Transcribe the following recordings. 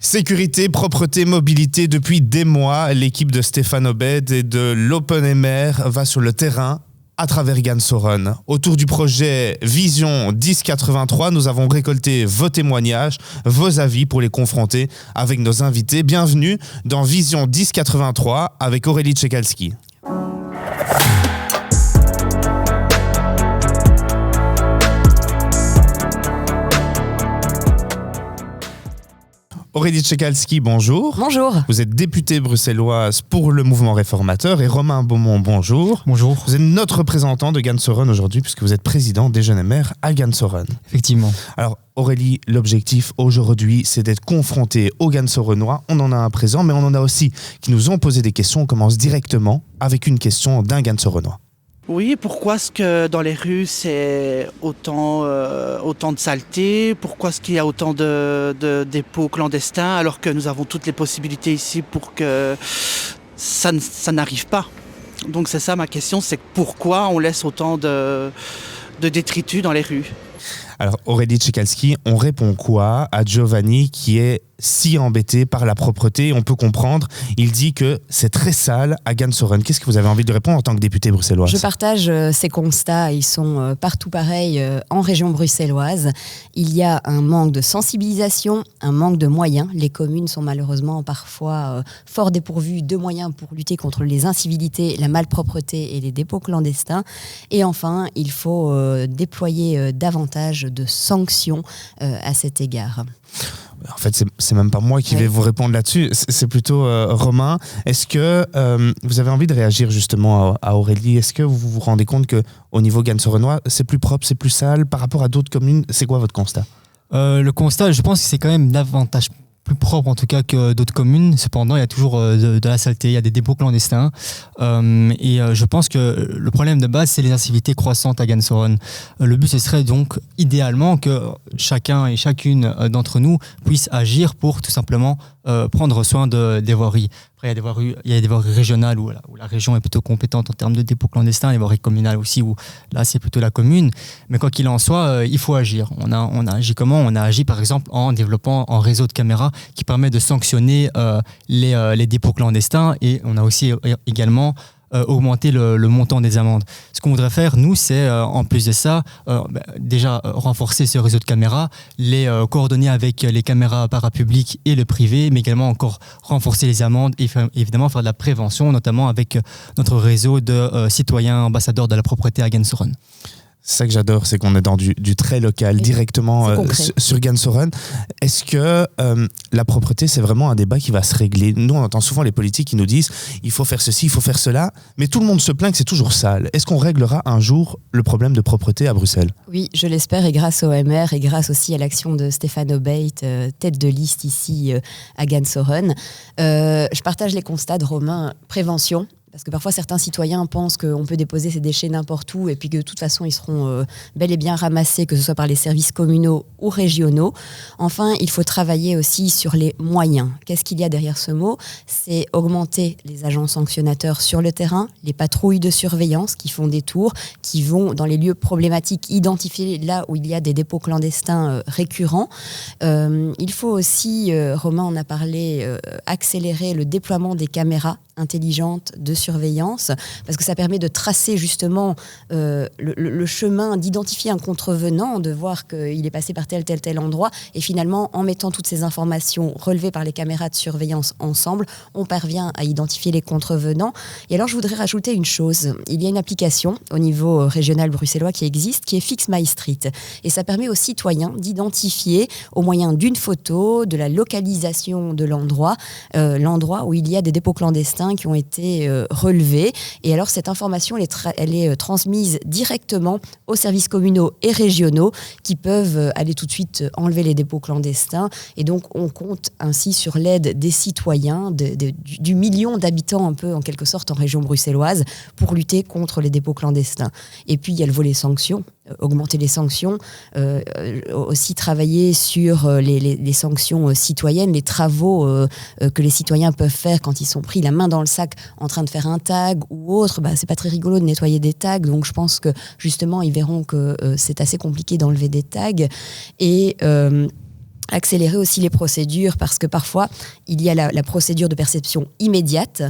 Sécurité, propreté, mobilité, depuis des mois, l'équipe de Stéphane Obed et de l'Open va sur le terrain à travers Gansoren. Autour du projet Vision 1083, nous avons récolté vos témoignages, vos avis pour les confronter avec nos invités. Bienvenue dans Vision 1083 avec Aurélie Tchekalski. Aurélie Tchekalski, bonjour. Bonjour. Vous êtes députée bruxelloise pour le mouvement réformateur et Romain Beaumont, bonjour. Bonjour. Vous êtes notre représentant de Gansoren aujourd'hui puisque vous êtes président des Jeunes Maires à Gansoren. Effectivement. Alors Aurélie, l'objectif aujourd'hui c'est d'être confronté aux Gansorenois. On en a un présent mais on en a aussi qui nous ont posé des questions. On commence directement avec une question d'un Gansorenois. Oui, pourquoi est-ce que dans les rues c'est autant de saleté? Pourquoi est-ce qu'il y a autant de dépôts clandestins alors que nous avons toutes les possibilités ici pour que ça n'arrive pas? Donc c'est ça ma question, c'est pourquoi on laisse autant de détritus dans les rues? Alors Aurélie Tchekalski, on répond quoi à Giovanni qui est si embêté par la propreté? On peut comprendre, il dit que c'est très sale à Gansoren. Qu'est-ce que vous avez envie de répondre en tant que députée bruxelloise? Je partage ces constats, ils sont partout pareils en région bruxelloise. Il y a un manque de sensibilisation, un manque de moyens. Les communes sont malheureusement parfois fort dépourvues de moyens pour lutter contre les incivilités, la malpropreté et les dépôts clandestins. Et enfin, il faut déployer davantage de sanctions à cet égard. En fait, c'est même pas moi qui vais vous répondre là-dessus, c'est plutôt Romain. Est-ce que vous avez envie de réagir justement à Aurélie? Est-ce que vous vous rendez compte qu'au niveau Gansorenois, c'est plus propre, c'est plus sale par rapport à d'autres communes? C'est quoi votre constat? Le constat, je pense que c'est quand même davantage plus propre en tout cas que d'autres communes. Cependant, il y a toujours de la saleté, il y a des dépôts clandestins. Et je pense que le problème de base, c'est les incivilités croissantes à Gansoren. Le but, ce serait donc idéalement que chacun et chacune d'entre nous puisse agir pour tout simplement prendre soin des voiries. Après, il y a des voiries régionales où la région est plutôt compétente en termes de dépôts clandestins, les voiries communales aussi où là c'est plutôt la commune. Mais quoi qu'il en soit, il faut agir. On a agi comment? On a agi par exemple en développant un réseau de caméras qui permet de sanctionner les dépôts clandestins, et on a aussi également augmenter le montant des amendes. Ce qu'on voudrait faire, nous, c'est en plus de ça, déjà renforcer ce réseau de caméras, les coordonner avec les caméras parapubliques et le privé, mais également encore renforcer les amendes et évidemment faire de la prévention, notamment avec notre réseau de citoyens ambassadeurs de la propreté à Gansoren. C'est ça que j'adore, c'est qu'on est dans du très local, directement sur Gansoren. Est-ce que la propreté, c'est vraiment un débat qui va se régler? Nous, on entend souvent les politiques qui nous disent il faut faire ceci, il faut faire cela, mais tout le monde se plaint que c'est toujours sale. Est-ce qu'on réglera un jour le problème de propreté à Bruxelles? Oui, je l'espère, et grâce au MR et grâce aussi à l'action de Stéphane Obed, tête de liste ici à Gansoren. Je partage les constats de Romain. Prévention. Parce que parfois, certains citoyens pensent qu'on peut déposer ces déchets n'importe où et puis que de toute façon, ils seront bel et bien ramassés, que ce soit par les services communaux ou régionaux. Enfin, il faut travailler aussi sur les moyens. Qu'est-ce qu'il y a derrière ce mot? C'est augmenter les agents sanctionnateurs sur le terrain, les patrouilles de surveillance qui font des tours, qui vont dans les lieux problématiques, identifier là où il y a des dépôts clandestins récurrents. Il faut aussi, Romain en a parlé, accélérer le déploiement des caméras intelligente de surveillance, parce que ça permet de tracer justement le chemin, d'identifier un contrevenant, de voir qu'il est passé par tel endroit, et finalement, en mettant toutes ces informations relevées par les caméras de surveillance ensemble, on parvient à identifier les contrevenants. Et alors, je voudrais rajouter une chose. Il y a une application au niveau régional bruxellois qui existe, qui est Fix My Street. Et ça permet aux citoyens d'identifier, au moyen d'une photo, de la localisation de l'endroit où il y a des dépôts clandestins qui ont été relevés. Et alors, cette information, elle est transmise directement aux services communaux et régionaux qui peuvent aller tout de suite enlever les dépôts clandestins. Et donc, on compte ainsi sur l'aide des citoyens, du million d'habitants un peu, en quelque sorte, en région bruxelloise, pour lutter contre les dépôts clandestins. Et puis, il y a le volet sanctions. Augmenter les sanctions, aussi travailler sur les sanctions citoyennes, les travaux que les citoyens peuvent faire quand ils sont pris la main dans le sac en train de faire un tag ou autre. C'est pas très rigolo de nettoyer des tags, donc je pense que justement ils verront que c'est assez compliqué d'enlever des tags. Et accélérer aussi les procédures parce que parfois, il y a la procédure de perception immédiate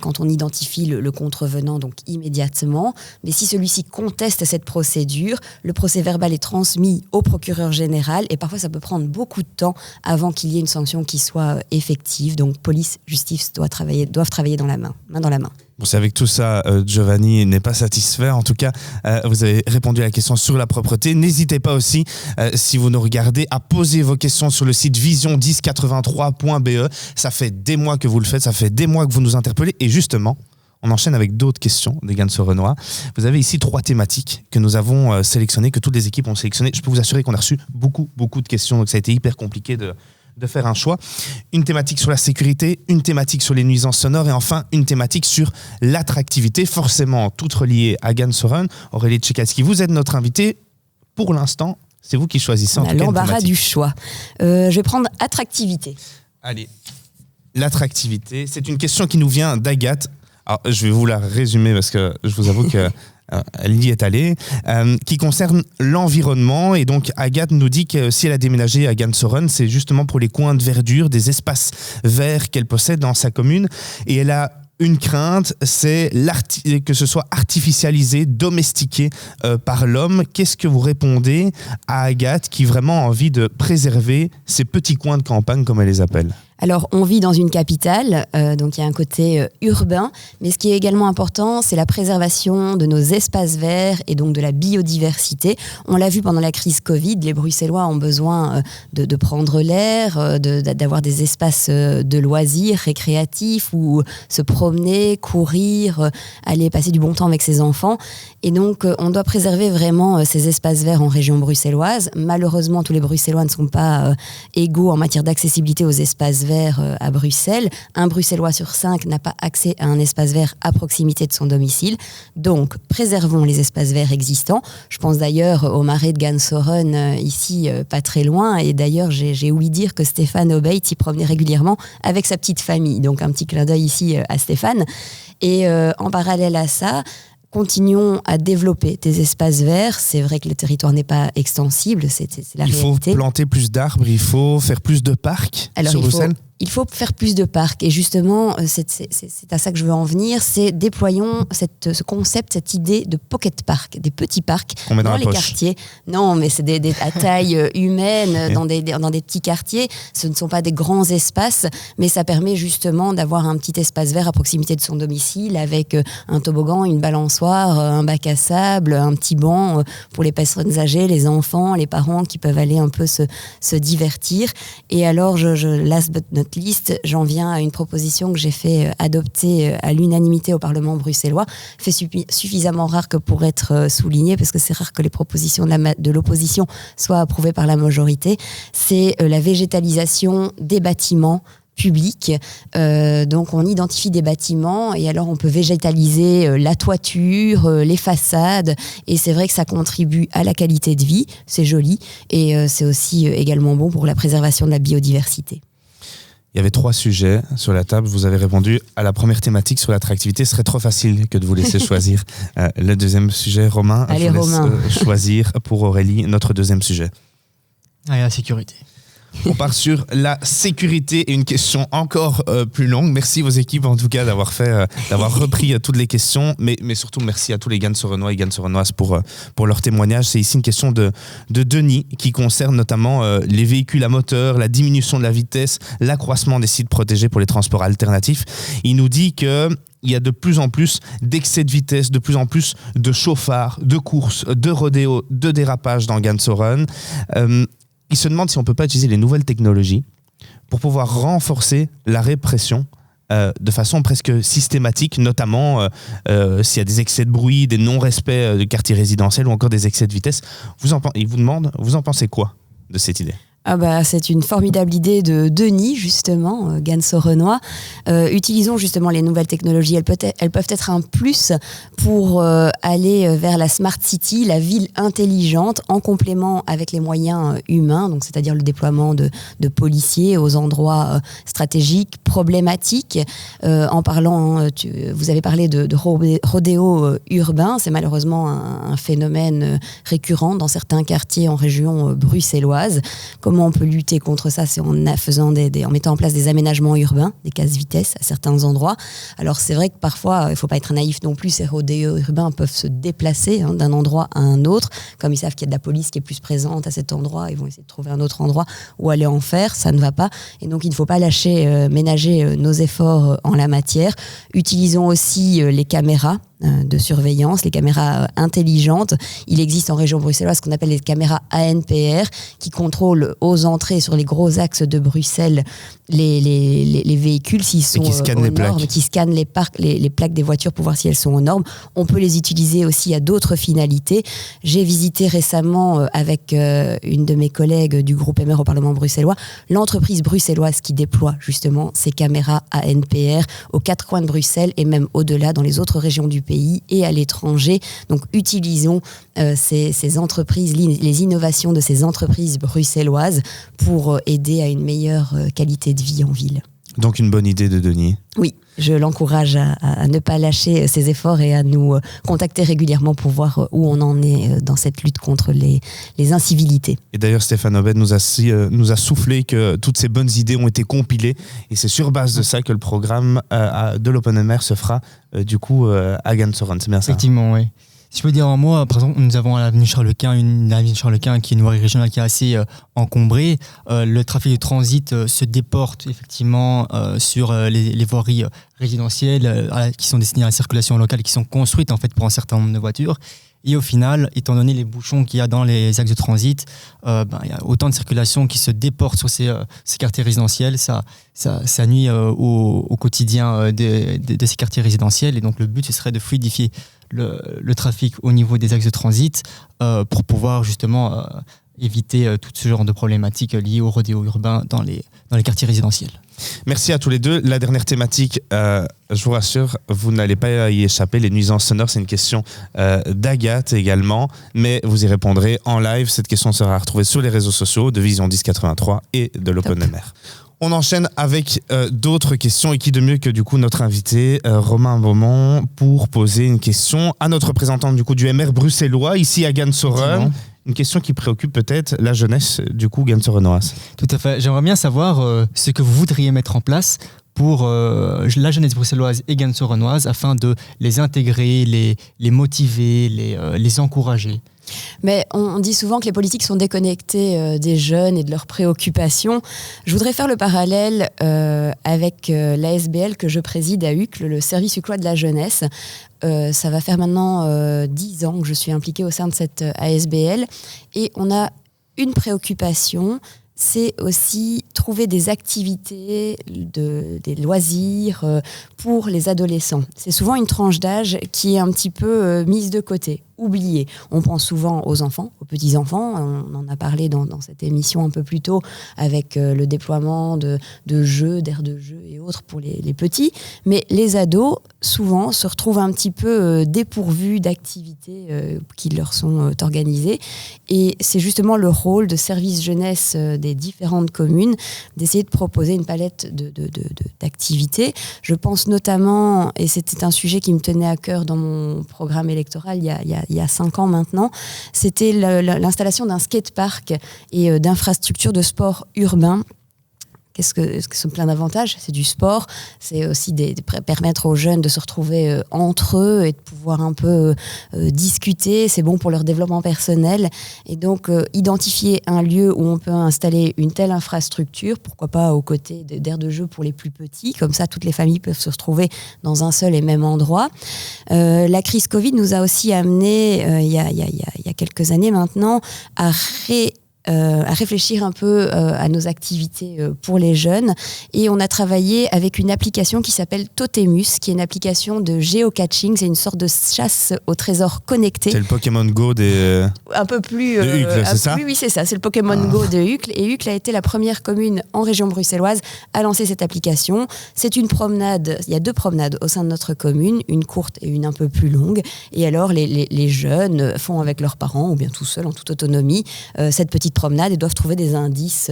quand on identifie le contrevenant, donc immédiatement. Mais si celui-ci conteste cette procédure, le procès-verbal est transmis au procureur général et parfois ça peut prendre beaucoup de temps avant qu'il y ait une sanction qui soit effective. Donc police, justice doivent travailler main dans la main. Bon, c'est avec tout ça, Giovanni n'est pas satisfait. En tout cas, vous avez répondu à la question sur la propreté. N'hésitez pas aussi, si vous nous regardez, à poser vos questions sur le site vision1083.be. Ça fait des mois que vous le faites, ça fait des mois que vous nous interpellez. Et justement, on enchaîne avec d'autres questions des Ganso-Renois. Vous avez ici 3 thématiques que nous avons sélectionnées, que toutes les équipes ont sélectionnées. Je peux vous assurer qu'on a reçu beaucoup de questions, donc ça a été hyper compliqué de faire un choix. Une thématique sur la sécurité, une thématique sur les nuisances sonores et enfin une thématique sur l'attractivité, forcément toutes reliées à Ganso-Run. Aurélie Tchekasky, vous êtes notre invitée. Pour l'instant, c'est vous qui choisissez. On a l'embarras du choix. Je vais prendre attractivité. Allez, l'attractivité, c'est une question qui nous vient d'Agathe. Alors, je vais vous la résumer parce que je vous avoue que elle y est allée, qui concerne l'environnement. Et donc Agathe nous dit que si elle a déménagé à Ganso-Run, c'est justement pour les coins de verdure, des espaces verts qu'elle possède dans sa commune. Et elle a une crainte, c'est que ce soit artificialisé, domestiqué par l'homme. Qu'est-ce que vous répondez à Agathe qui vraiment a envie de préserver ces petits coins de campagne, comme elle les appelle ? Alors, on vit dans une capitale, donc il y a un côté urbain, mais ce qui est également important, c'est la préservation de nos espaces verts et donc de la biodiversité. On l'a vu pendant la crise Covid, les Bruxellois ont besoin de prendre l'air, d'avoir des espaces de loisirs récréatifs où se promener, courir, aller passer du bon temps avec ses enfants. Et donc, on doit préserver vraiment ces espaces verts en région bruxelloise. Malheureusement, tous les Bruxellois ne sont pas égaux en matière d'accessibilité aux espaces verts à Bruxelles. Un Bruxellois sur 5 n'a pas accès à un espace vert à proximité de son domicile. Donc, préservons les espaces verts existants. Je pense d'ailleurs au marais de Ganso-Run, ici, pas très loin. Et d'ailleurs, j'ai ouï dire que Stéphane Obeit s'y promenait régulièrement avec sa petite famille. Donc, un petit clin d'œil ici à Stéphane. Et en parallèle à ça, continuons à développer des espaces verts. C'est vrai que le territoire n'est pas extensible, c'est la réalité. Il faut planter plus d'arbres, il faut faire plus de parcs sur Bruxelles. Il faut faire plus de parcs. Et justement, c'est à ça que je veux en venir. C'est déployons ce concept, cette idée de pocket park, des petits parcs dans les quartiers. Non, mais c'est à taille humaine, dans des petits quartiers. Ce ne sont pas des grands espaces, mais ça permet justement d'avoir un petit espace vert à proximité de son domicile avec un toboggan, une balançoire, un bac à sable, un petit banc pour les personnes âgées, les enfants, les parents qui peuvent aller un peu se divertir. Et alors, last but not liste, j'en viens à une proposition que j'ai fait adopter à l'unanimité au Parlement bruxellois, fait suffisamment rare que pour être souligné, parce que c'est rare que les propositions de l'opposition soient approuvées par la majorité, c'est la végétalisation des bâtiments publics. Donc on identifie des bâtiments et alors on peut végétaliser la toiture, les façades, et c'est vrai que ça contribue à la qualité de vie, c'est joli, et c'est aussi également bon pour la préservation de la biodiversité. Il y avait 3 sujets sur la table. Vous avez répondu à la première thématique sur l'attractivité. Ce serait trop facile que de vous laisser choisir le deuxième sujet. Romain, allez, je vous laisse choisir pour Aurélie notre deuxième sujet. Allez, la sécurité. On part sur la sécurité et une question encore plus longue. Merci aux équipes en tout cas d'avoir repris toutes les questions, mais surtout merci à tous les Ganso-Renois et Ganso-Renoises pour leur témoignage. C'est ici une question de Denis qui concerne notamment les véhicules à moteur, la diminution de la vitesse, l'accroissement des sites protégés pour les transports alternatifs. Il nous dit que il y a de plus en plus d'excès de vitesse, de plus en plus de chauffards, de courses, de rodéos, de dérapages dans Ganso-Run. Il se demande si on ne peut pas utiliser les nouvelles technologies pour pouvoir renforcer la répression de façon presque systématique, notamment s'il y a des excès de bruit, des non-respects de quartiers résidentiels ou encore des excès de vitesse. Il vous demande, vous en pensez quoi de cette idée ? C'est une formidable idée de Denis, justement, Ganso-Renois. Utilisons justement les nouvelles technologies. Elles peuvent être un plus pour aller vers la Smart City, la ville intelligente, en complément avec les moyens humains, donc c'est-à-dire le déploiement de policiers aux endroits stratégiques, problématique. En parlant, vous avez parlé de rodéo urbain, c'est malheureusement un phénomène récurrent dans certains quartiers en région bruxelloise. Comment on peut lutter contre ça? C'est en mettant en place des aménagements urbains, des casse-vitesse à certains endroits. Alors c'est vrai que parfois, il ne faut pas être naïf non plus, ces rodéos urbains peuvent se déplacer d'un endroit à un autre. Comme ils savent qu'il y a de la police qui est plus présente à cet endroit, ils vont essayer de trouver un autre endroit où aller en faire, ça ne va pas. Et donc il ne faut pas ménager nos efforts en la matière. Utilisons aussi les caméras de surveillance, les caméras intelligentes. Il existe en région bruxelloise ce qu'on appelle les caméras ANPR qui contrôlent aux entrées sur les gros axes de Bruxelles les véhicules s'ils sont aux normes, qui scannent les plaques des voitures pour voir si elles sont aux normes. On peut les utiliser aussi à d'autres finalités. J'ai visité récemment avec une de mes collègues du groupe MR au Parlement bruxellois l'entreprise bruxelloise qui déploie justement ces caméras ANPR aux 4 coins de Bruxelles et même au-delà dans les autres régions du pays et à l'étranger. Donc utilisons ces entreprises, les innovations de ces entreprises bruxelloises pour aider à une meilleure qualité de vie en ville. Donc une bonne idée de Denis. Oui, je l'encourage à ne pas lâcher ses efforts et à nous contacter régulièrement pour voir où on en est dans cette lutte contre les incivilités. Et d'ailleurs, Stéphane Obed nous a soufflé que toutes ces bonnes idées ont été compilées et c'est sur base de ça que le programme de l'OpenMR se fera du coup à Gansoren. C'est bien ça? Effectivement, oui. Si je peux dire en mot, par exemple, nous avons à l'avenue Charles-Quint, une avenue Charles-Quint qui est une voirie régionale qui est assez encombrée. Le trafic de transit se déporte effectivement sur les voiries résidentielles qui sont destinées à la circulation locale, qui sont construites en fait pour un certain nombre de voitures. Et au final, étant donné les bouchons qu'il y a dans les axes de transit, il y a autant de circulation qui se déporte sur ces quartiers résidentiels. Ça nuit au quotidien de ces quartiers résidentiels. Et donc le but, ce serait de fluidifier le trafic au niveau des axes de transit pour pouvoir justement éviter tout ce genre de problématiques liées au rodéo urbain dans les quartiers résidentiels. Merci à tous les deux. La dernière thématique, je vous rassure, vous n'allez pas y échapper. Les nuisances sonores, c'est une question d'Agathe également, mais vous y répondrez en live. Cette question sera retrouvée sur les réseaux sociaux de Vision 1083 et de l'OpenMR. On enchaîne avec d'autres questions et qui de mieux que du coup notre invité Romain Beaumont pour poser une question à notre représentant du coup du MR bruxellois ici à Gansoren. Une question qui préoccupe peut-être la jeunesse du coup gansorenoise. Tout à fait. J'aimerais bien savoir ce que vous voudriez mettre en place pour la jeunesse bruxelloise et gansorenoise afin de les intégrer, les motiver, les encourager. Mais on dit souvent que les politiques sont déconnectées des jeunes et de leurs préoccupations. Je voudrais faire le parallèle avec l'ASBL que je préside à Uccle, le service uclois de la jeunesse. Ça va faire maintenant 10 ans que je suis impliquée au sein de cette ASBL et on a une préoccupation, c'est aussi trouver des activités, des loisirs pour les adolescents. C'est souvent une tranche d'âge qui est un petit peu mise de côté, oubliée. On pense souvent aux enfants, aux petits-enfants. On en a parlé dans cette émission un peu plus tôt avec le déploiement de jeux, d'aires de jeu et autres pour les petits. Mais les ados, souvent, se retrouvent un petit peu dépourvus d'activités qui leur sont organisées. Et c'est justement le rôle de service jeunesse des différentes communes d'essayer de proposer une palette d'activités. Je pense notamment, et c'était un sujet qui me tenait à cœur dans mon programme électoral il y a 5 ans maintenant, c'était l'installation d'un skatepark et d'infrastructures de sport urbain. Qu'est-ce que c'est plein d'avantages? C'est du sport, c'est aussi permettre aux jeunes de se retrouver entre eux et de pouvoir un peu discuter, c'est bon pour leur développement personnel. Et donc, identifier un lieu où on peut installer une telle infrastructure, pourquoi pas aux côtés d'aires de jeu pour les plus petits, comme ça toutes les familles peuvent se retrouver dans un seul et même endroit. La crise Covid nous a aussi amené, il y a quelques années maintenant, à réfléchir un peu à nos activités pour les jeunes. Et on a travaillé avec une application qui s'appelle Totemus, qui est une application de géocaching. C'est une sorte de chasse au trésor connecté. C'est le Pokémon Go des... Un peu plus... de Uccle, c'est ça? Oui, c'est ça. C'est le Pokémon Go de Uccle. Et Uccle a été la première commune en région bruxelloise à lancer cette application. C'est une promenade. Il y a 2 promenades au sein de notre commune, une courte et une un peu plus longue. Et alors, les jeunes font avec leurs parents, ou bien tout seuls, en toute autonomie, cette petite promenade et doivent trouver des indices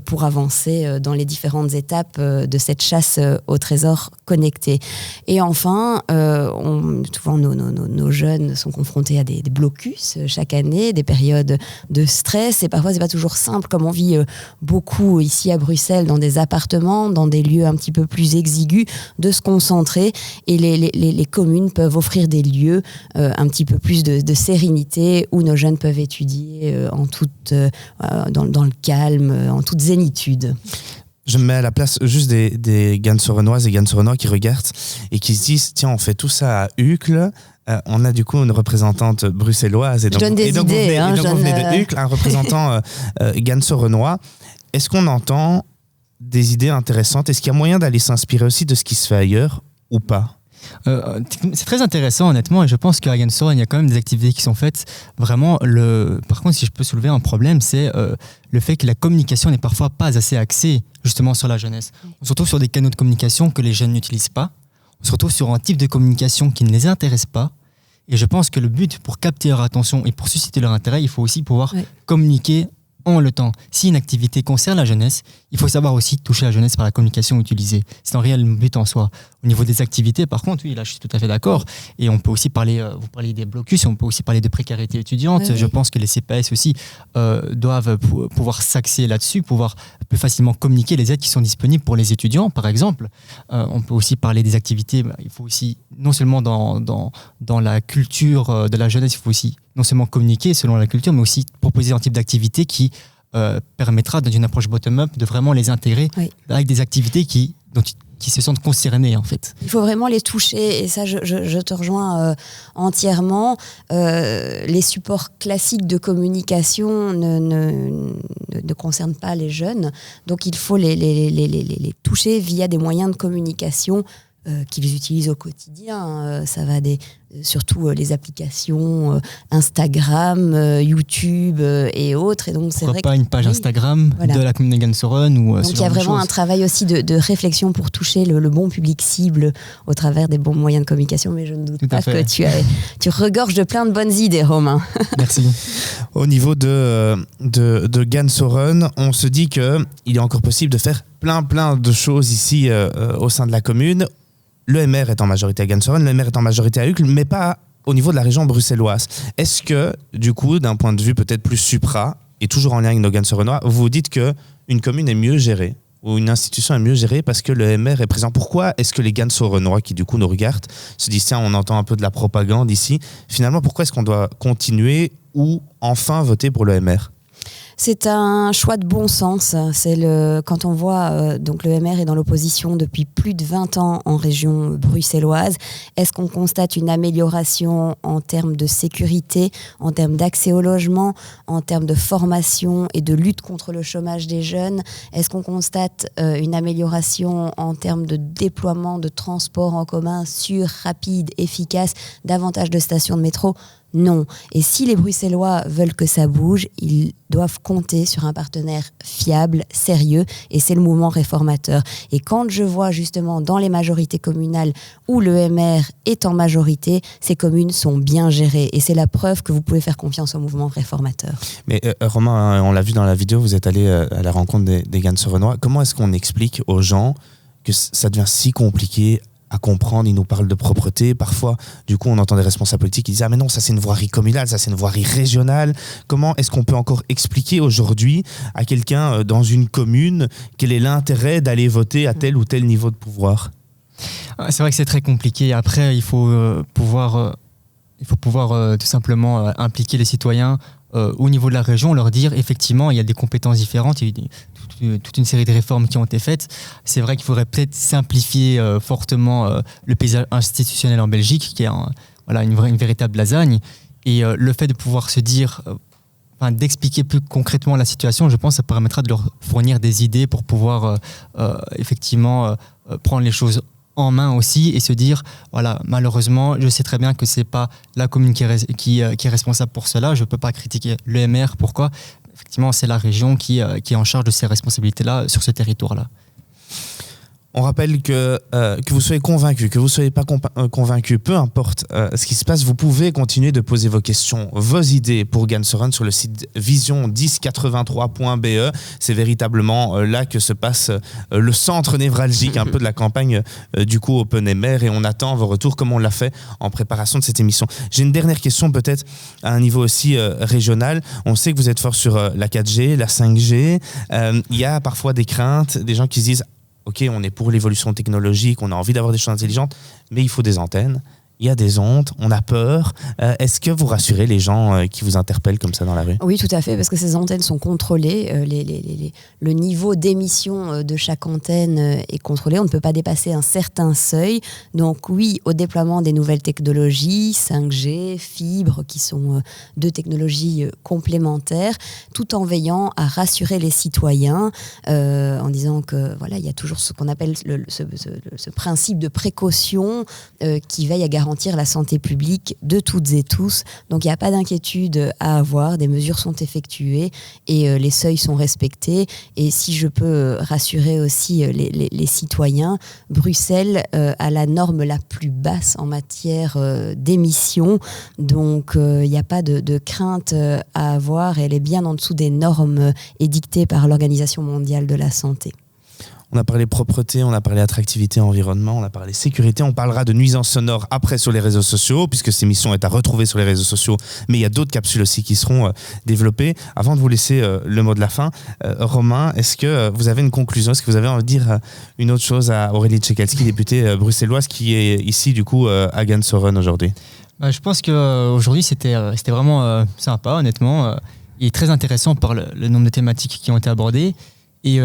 pour avancer dans les différentes étapes de cette chasse au trésor connecté. Et enfin, souvent nos jeunes sont confrontés à des blocus chaque année, des périodes de stress, et parfois c'est pas toujours simple, comme on vit beaucoup ici à Bruxelles dans des appartements, dans des lieux un petit peu plus exigus, de se concentrer, et les communes peuvent offrir des lieux un petit peu plus de sérénité où nos jeunes peuvent étudier dans le calme, en toute zénitude. Je me mets à la place juste des Gansorenoises et Gansorenois qui regardent et qui se disent tiens, on fait tout ça à Uccle. On a du coup une représentante bruxelloise et donc, je donne des idées, vous venez de Uccle, un représentant Gansorenois. Est-ce qu'on entend des idées intéressantes? Est-ce qu'il y a moyen d'aller s'inspirer aussi de ce qui se fait ailleurs ou pas? C'est très intéressant honnêtement, et je pense qu'à Gansoren il y a quand même des activités qui sont faites. Vraiment, par contre, si je peux soulever un problème, c'est le fait que la communication n'est parfois pas assez axée justement sur la jeunesse. On se retrouve sur des canaux de communication que les jeunes n'utilisent pas, on se retrouve sur un type de communication qui ne les intéresse pas, et je pense que le but, pour capter leur attention et pour susciter leur intérêt, il faut aussi pouvoir communiquer en le temps. Si une activité concerne la jeunesse, il faut savoir aussi toucher la jeunesse par la communication utilisée. C'est un réel but en soi. Au niveau des activités, par contre, oui, là, je suis tout à fait d'accord. Et on peut aussi parler, vous parlez des blocus, on peut aussi parler de précarité étudiante. Oui. Je pense que les CPS aussi doivent pouvoir s'axer là-dessus, pouvoir plus facilement communiquer les aides qui sont disponibles pour les étudiants, par exemple. On peut aussi parler des activités. Il faut aussi, non seulement dans la culture de la jeunesse, il faut aussi non seulement communiquer selon la culture, mais aussi proposer un type d'activité qui permettra, dans une approche bottom-up, de vraiment les intégrer avec des activités qui se sentent concernés en fait. Il faut vraiment les toucher, et ça je te rejoins entièrement. Les supports classiques de communication ne concernent pas les jeunes, donc il faut les toucher via des moyens de communication qu'ils utilisent au quotidien. Ça va surtout les applications Instagram, YouTube et autres. Et donc, c'est vrai pas une page Instagram de la commune de Gansoren ou donc il y a vraiment un travail aussi de réflexion pour toucher le bon public cible au travers des bons moyens de communication. Mais je ne doute pas que tu regorges de plein de bonnes idées, Romain. Merci. Au niveau de Gansoren, on se dit qu'il est encore possible de faire plein de choses ici au sein de la commune. Le MR est en majorité à Gansoren, le MR est en majorité à Uccle, mais pas au niveau de la région bruxelloise. Est-ce que, du coup, d'un point de vue peut-être plus supra, et toujours en lien avec nos Gansorenois, vous vous dites qu'une commune est mieux gérée, ou une institution est mieux gérée parce que le MR est présent? Pourquoi est-ce que les Gansorenois, qui du coup nous regardent, se disent tiens, on entend un peu de la propagande ici, finalement, pourquoi est-ce qu'on doit continuer ou enfin voter pour le MR? C'est un choix de bon sens. Quand on voit donc le MR est dans l'opposition depuis plus de 20 ans en région bruxelloise, est-ce qu'on constate une amélioration en termes de sécurité, en termes d'accès au logement, en termes de formation et de lutte contre le chômage des jeunes? Est-ce qu'on constate une amélioration en termes de déploiement de transports en commun sûr, rapide, efficace, davantage de stations de métro? Non. Et si les Bruxellois veulent que ça bouge, ils doivent compter sur un partenaire fiable, sérieux, et c'est le mouvement réformateur. Et quand je vois justement dans les majorités communales où le MR est en majorité, ces communes sont bien gérées. Et c'est la preuve que vous pouvez faire confiance au mouvement réformateur. Mais Romain, on l'a vu dans la vidéo, vous êtes allé à la rencontre des Gansorenois. Comment est-ce qu'on explique aux gens que ça devient si compliqué à comprendre? Ils nous parlent de propreté. Parfois, du coup, on entend des responsables politiques qui disent « Ah mais non, ça c'est une voirie communale, ça c'est une voirie régionale ». Comment est-ce qu'on peut encore expliquer aujourd'hui à quelqu'un dans une commune quel est l'intérêt d'aller voter à tel ou tel niveau de pouvoir? C'est vrai que c'est très compliqué. Après, il faut pouvoir tout simplement impliquer les citoyens au niveau de la région, leur dire effectivement il y a des compétences différentes, il y a toute une série de réformes qui ont été faites. C'est vrai qu'il faudrait peut-être simplifier fortement le paysage institutionnel en Belgique, qui est une véritable lasagne. Et le fait de pouvoir se dire, d'expliquer plus concrètement la situation, je pense que ça permettra de leur fournir des idées pour pouvoir effectivement prendre les choses en main aussi et se dire, voilà, malheureusement, je sais très bien que c'est pas la commune qui est responsable pour cela, je peux pas critiquer le MR, pourquoi? Effectivement, c'est la région qui est en charge de ces responsabilités-là sur ce territoire-là. On rappelle que vous soyez convaincu, que vous ne soyez pas convaincu, peu importe ce qui se passe, vous pouvez continuer de poser vos questions, vos idées pour Gan Soren sur le site vision1083.be. C'est véritablement là que se passe le centre névralgique un peu de la campagne du coup Open-Air, et on attend vos retours comme on l'a fait en préparation de cette émission. J'ai une dernière question peut-être à un niveau aussi régional. On sait que vous êtes fort sur la 4G, la 5G. Il y a parfois des craintes, des gens qui se disent OK, on est pour l'évolution technologique, on a envie d'avoir des choses intelligentes, mais il faut des antennes, il y a des ondes, on a peur. Est-ce que vous rassurez les gens qui vous interpellent comme ça dans la rue ? Oui, tout à fait, parce que ces antennes sont contrôlées. Le niveau d'émission de chaque antenne est contrôlé. On ne peut pas dépasser un certain seuil. Donc oui, au déploiement des nouvelles technologies, 5G, fibre, qui sont deux technologies complémentaires, tout en veillant à rassurer les citoyens, en disant que voilà, il y a toujours ce qu'on appelle ce principe de précaution qui veille à garantir la santé publique de toutes et tous. Donc il n'y a pas d'inquiétude à avoir, des mesures sont effectuées et les seuils sont respectés. Et si je peux rassurer aussi les citoyens, Bruxelles a la norme la plus basse en matière d'émissions. Donc il n'y a pas de crainte à avoir. Elle est bien en dessous des normes édictées par l'Organisation mondiale de la santé. On a parlé propreté, on a parlé attractivité, environnement, on a parlé sécurité. On parlera de nuisances sonores après sur les réseaux sociaux, puisque cette émission est à retrouver sur les réseaux sociaux. Mais il y a d'autres capsules aussi qui seront développées. Avant de vous laisser le mot de la fin, Romain, est-ce que vous avez une conclusion ? Est-ce que vous avez envie de dire une autre chose à Aurélie Tchekalski, députée bruxelloise, qui est ici du coup à Gan Soren aujourd'hui ? Je pense qu'aujourd'hui c'était vraiment sympa, honnêtement. Et très intéressant par le nombre de thématiques qui ont été abordées. Et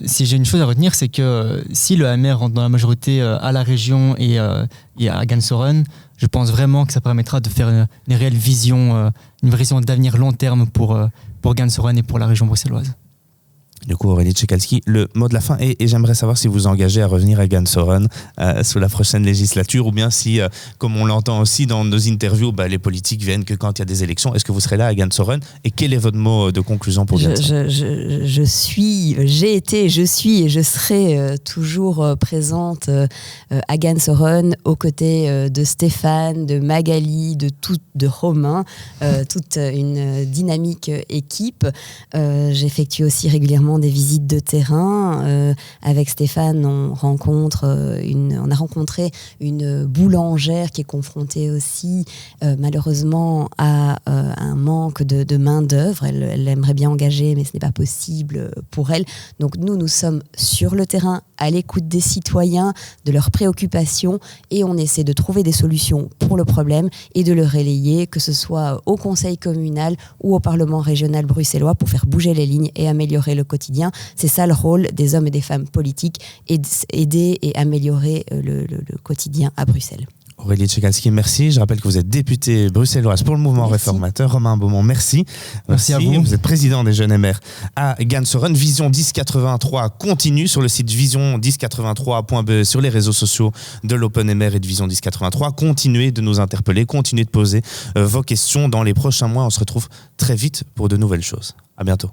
si j'ai une chose à retenir, c'est que si le AMR rentre dans la majorité à la région et à Gan Soren, je pense vraiment que ça permettra de faire une réelle vision, une vision d'avenir long terme pour Gan Soren et pour la région bruxelloise. Du coup, Aurélie Tchekalski, le mot de la fin, et j'aimerais savoir si vous vous engagez à revenir à Gan Soren sous la prochaine législature, ou bien si, comme on l'entend aussi dans nos interviews, les politiques viennent que quand il y a des élections. Est-ce que vous serez là à Gan Soren ? Et quel est votre mot de conclusion pour Gan Soren ? J'ai été, je suis et je serai toujours présente à Gan Soren aux côtés de Stéphane, de Magali, de Romain, toute une dynamique équipe. J'effectue aussi régulièrement des visites de terrain. Avec Stéphane, on a rencontré une boulangère qui est confrontée aussi malheureusement à un manque de main-d'œuvre. Elle aimerait bien engager, mais ce n'est pas possible pour elle. Donc nous sommes sur le terrain, à l'écoute des citoyens, de leurs préoccupations, et on essaie de trouver des solutions pour le problème et de le relayer, que ce soit au conseil communal ou au parlement régional bruxellois, pour faire bouger les lignes et améliorer le quotidien. C'est ça le rôle des hommes et des femmes politiques, aider et améliorer le quotidien à Bruxelles. Aurélie Tchekalski, merci. Je rappelle que vous êtes députée bruxelloise pour le mouvement réformateur. Romain Beaumont, merci. Merci à vous. Vous êtes président des Jeunes MR à Gan Soren. Vision 1083 continue sur le site vision1083.be, sur les réseaux sociaux de l'Open MR et de Vision 1083. Continuez de nous interpeller, continuez de poser vos questions dans les prochains mois. On se retrouve très vite pour de nouvelles choses. À bientôt.